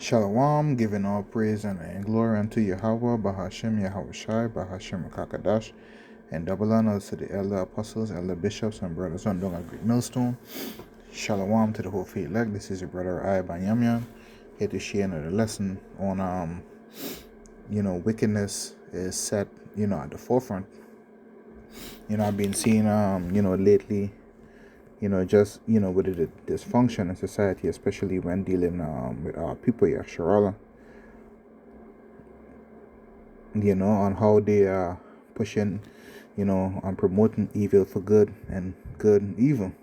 Shalom, giving all praise and glory unto Yahweh, Bahashem Yahushai, Bahashem Kakadash, and double honors to the elder apostles, elder bishops, and brothers on Donga Great Millstone. Shalom to the whole faith elect. This is your brother I Banyamyan, here to share another lesson on wickedness is set, at the forefront. I've been seeing lately, just with the dysfunction in society, especially when dealing with our people here, Sharala. On how they are pushing, on promoting evil for good and good evil.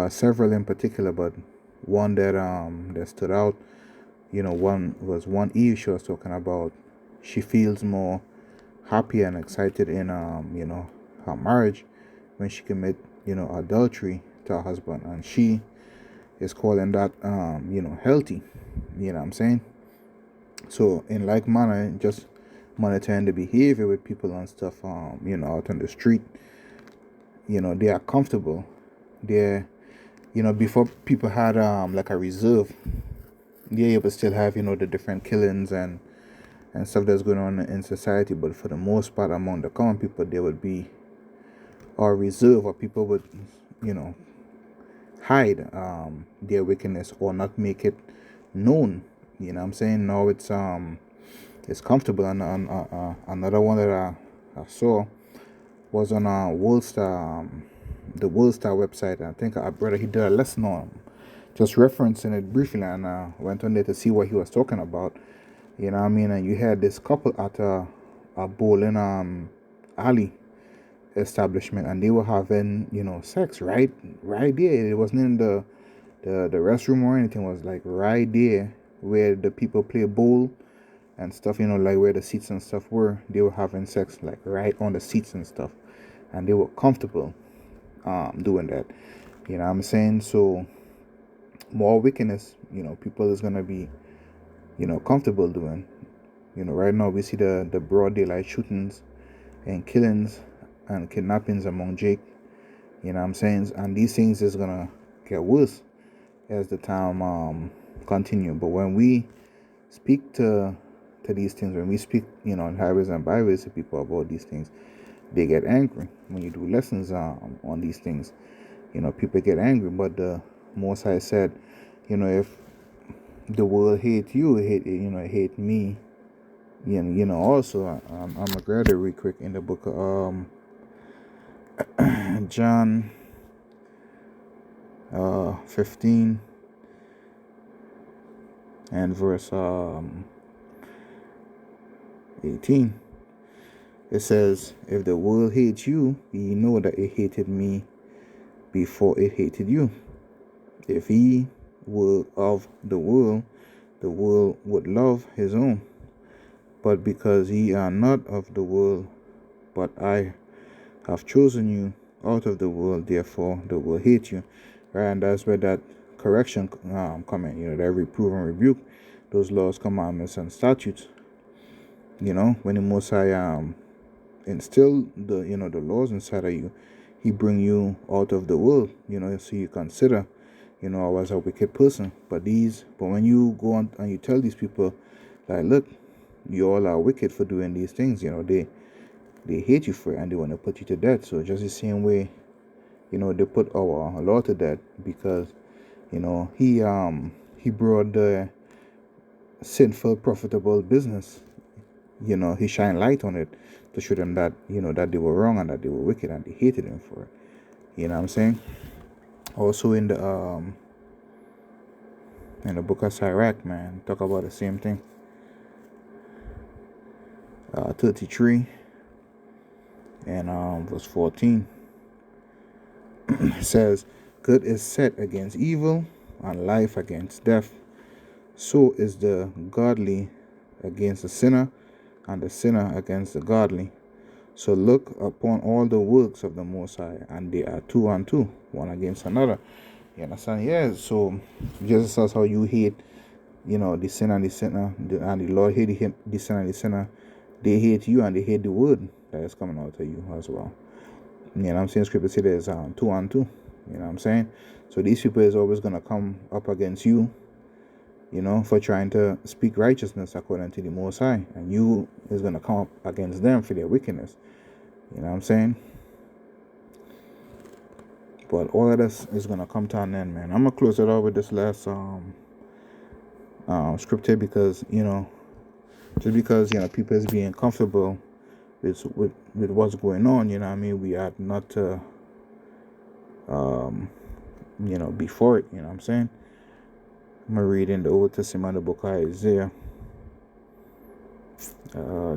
Several in particular, but one that stood out, one Eve she was talking about. She feels more happy and excited in her marriage when she commit adultery to her husband, and she is calling that healthy. You know what I'm saying? So in like manner, just monitoring the behavior with people and stuff, out on the street, they are comfortable. They're, before people had like a reserve, they're able to still have, the different killings and stuff that's going on in society. But for the most part, among the common people, there would be a reserve, or people would, hide their wickedness or not make it known. You know what I'm saying? Now it's comfortable. And another one that I saw was on the World Star website. I think our brother, he did a lesson on just referencing it briefly, and went on there to see what he was talking about. You know what I mean? And you had this couple at a bowling alley establishment, and they were having sex right there. It wasn't in the restroom or anything. It was like right there where the people play bowl and stuff, like where the seats and stuff were. They were having sex like right on the seats and stuff, and they were comfortable doing that. You know what I'm saying? So more wickedness, people is gonna be comfortable doing. Right now we see the broad daylight shootings and killings and kidnappings among Jake. You know what I'm saying? And these things is gonna get worse as the time continue. But when we speak to these things, when we speak, in highways and byways to people about these things, they get angry. When you do lessons on these things, people get angry. But the Most High said, if the world hate you, it hate me. Also, I'm gonna grab it real quick in the book of John 15 and verse 18. It says, if the world hates you, ye know that it hated me before it hated you. If ye were of the world would love his own. But because ye are not of the world, but I have chosen you out of the world, therefore the world hate you. Right? And that's where that correction come in. That reprove and rebuke, those laws, commandments, and statutes. When the Most High instill the the laws inside of you, he bring you out of the world. So you consider, I was a wicked person. But when you go on and you tell these people, like, look, you all are wicked for doing these things. They hate you for it, and they want to put you to death. So just the same way, they put our Lord to death, because he brought the sinful profitable business. He shined light on it to show them that that they were wrong and that they were wicked, and they hated him for it. You know what I'm saying? Also in the book of Sirach, man, talk about the same thing. 33 and verse 14 says, good is set against evil, and life against death. So is the godly against the sinner, and the sinner against the godly. So look upon all the works of the Most High, and they are two and two, one against another. You understand? Yeah. So just as how you hate, the sinner and the sinner, and the Lord hate the sinner and the sinner, they hate you, and they hate the word that is coming out of you as well. You know what I'm saying? Scripture says there's two and two. You know what I'm saying? So these people is always gonna come up against you, for trying to speak righteousness according to the Most High, and you is gonna come up against them for their wickedness. You know what I'm saying? But all of this is gonna come to an end, man. I'm gonna close it out with this last scripture, because just because people is being comfortable with what's going on. You know what I mean? We are not to be for it. You know what I'm saying? I'm gonna read in the Old Testament, the book of Isaiah,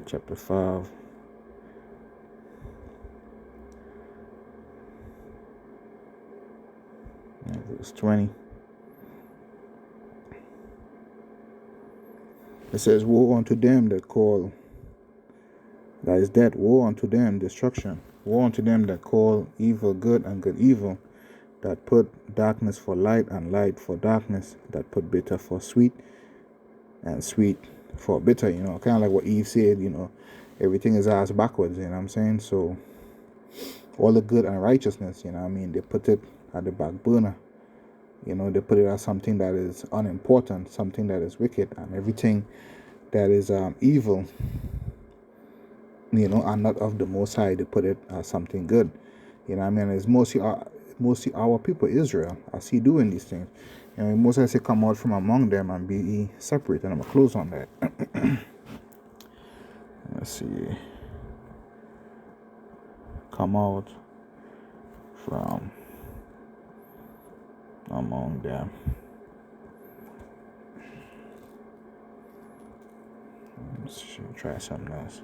chapter 5. Verse 20. It says, "Woe unto them that call," that is death, "woe unto them, destruction. Woe unto them that call evil good and good evil, that put darkness for light and light for darkness, that put bitter for sweet and sweet for bitter." Kind of like what Eve said, everything is ass backwards, you know what I'm saying? So all the good and righteousness, they put it at the back burner. They put it as something that is unimportant, something that is wicked, and everything that is evil, and not of the Most High, they put it as something good. It's mostly our people, Israel, I see doing these things. Most High say, "Come out from among them and be ye separate," and I'm gonna close on that. Let's see. Come out from among them. Let's try something else.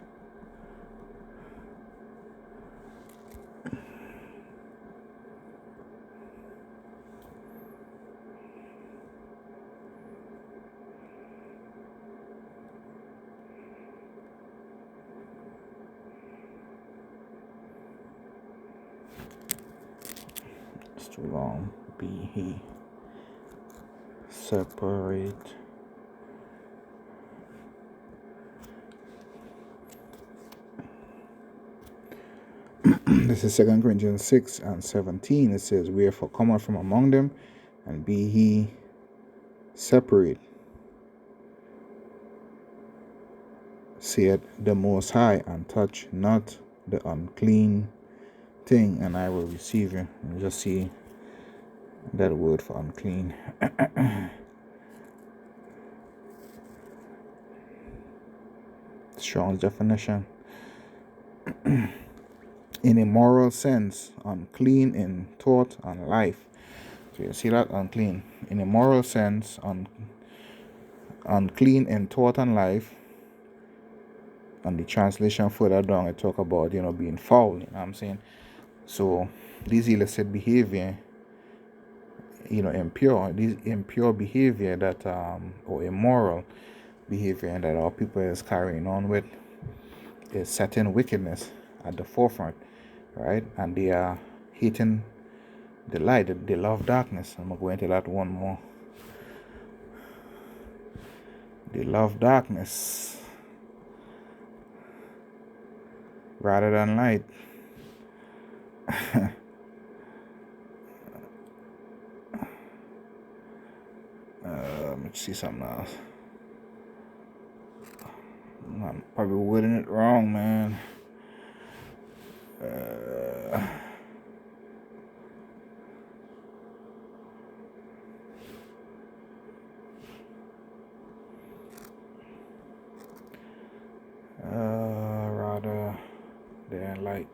It's too long. Be he separate. This is 2 Corinthians 6 and 17. It says, "Wherefore come out from among them, and be he separate, saith the Most High, and touch not the unclean thing, and I will receive you." And just see that word for unclean. Strong's definition. In a moral sense, unclean in thought and life. So you see that? Unclean. In a moral sense, unclean in thought and life. And the translation further down, it talk about, being foul. You know what I'm saying? So these illicit behavior, impure behavior that, or immoral behavior that our people is carrying on with, is setting wickedness at the forefront, right? And they are hating the light. They love darkness. I'm going to go into that one more. They love darkness rather than light. Let's see something else. I'm probably wording it wrong, man. Rather than light.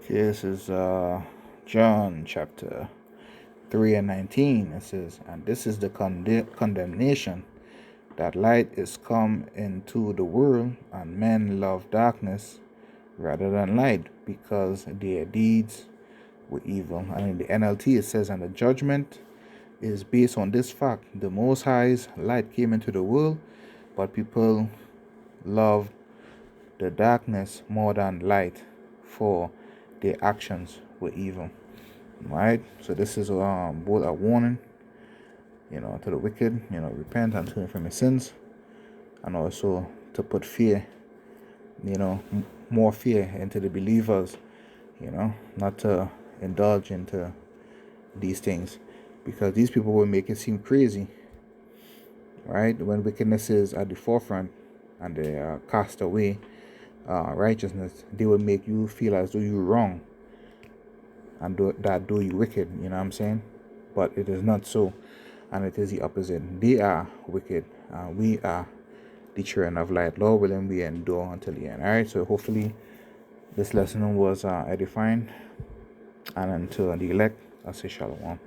Okay, this is John chapter 3 and 19. It says, "And this is the condemnation, that light is come into the world, and men love darkness rather than light, because their deeds were evil." And in the NLT it says, "And the judgment is based on this fact: the Most High's light came into the world, but people loved the darkness more than light, for their actions were evil." Right? So this is both a warning, to the wicked, repent and turn from your sins, and also to put fear more fear into the believers, not to indulge into these things, because these people will make it seem crazy, right? When wickedness is at the forefront and they cast away righteousness, they will make you feel as though you're wrong and do you wicked, you know what I'm saying? But it is not so, and it is the opposite. They are wicked, we are the children of light. Lord willing, we endure until the end. All right, so hopefully this lesson was edifying, and until the elect, I say shalom.